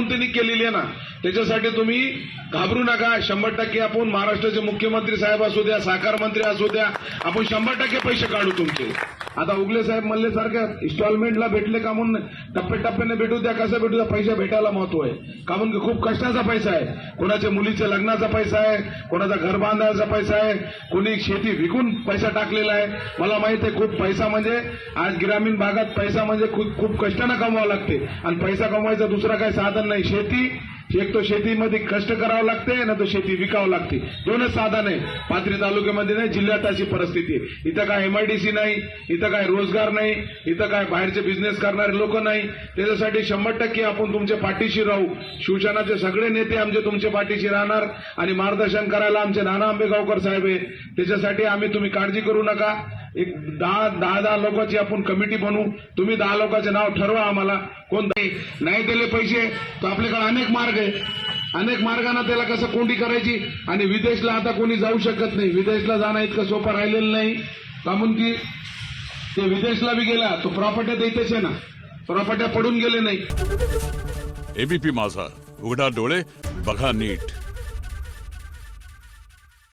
त्यांनी केलेली आहे ना, त्याच्यासाठी तुम्ही घाबरू नका. 100% आपण महाराष्ट्राचे मुख्यमंत्री साहेब असू द्या, सहकार मंत्री असू द्या, आपण 100% पैसे काढू तुमचे. आता उगले साहेब म्हणले सारख्या इन्स्टॉलमेंटला भेटले का म्हणून टप्प्याटप्प्याने भेटू द्या, कसं भेटू द्या, पैसा भेटायला महत्व आहे. का म्हणून खूप कष्टाचा पैसा आहे. कोणाच्या मुलीच्या लग्नाचा पैसा आहे, कोणाचा घर बांधायचा पैसा आहे, कोणी शेती विकून पैसा टाकलेला आहे. मला माहित आहे खूप पैसा म्हणजे आज ग्रामीण भागात पैसा म्हणजे खूप कष्टानं कमवावं लागते. आणि पैसा कमवायचा दुसरा काही साधन नाही. शेती एक तो शेतीमध्ये कष्ट करावं लागते ना, तो शेती विकावं लागते. दोनच साधन आहे. पाथरी तालुक्यामध्ये नाही, जिल्ह्यात अशी परिस्थिती आहे. इथं काय MIDC नाही, इथं काय रोजगार नाही, इथं काय बाहेरचे बिझनेस करणारे लोक नाही. त्याच्यासाठी 100% आपण तुमच्या पाठीशी राहू. शिवसेनाचे सगळे नेते आमचे तुमच्या पाठीशी राहणार आणि मार्गदर्शन करायला आमचे नाना आंबेगावकर साहेब आहे. त्याच्यासाठी तुम्ही काळजी करू नका. एक 10 लोकांची आपण कमिटी बनवू. तुम्ही 10 लोकांचे नाव ठरवा. आम्हाला कोण नाही दिले पैसे तर आपल्याकडे अनेक मार्ग आहे. अनेक मार्गाने त्याला कसं कोंडी करायची. आणि विदेशला आता कोणी जाऊ शकत नाही. विदेशला जाणं इतकं सोपं राहिलेलं नाही. कारण की ते विदेशला बी गेला तो प्रॉपर्ट्या देतेच आहे ना, प्रॉपर्ट्या पडून गेले नाही. ABP माझा, उघडा डोळे बघा नीट.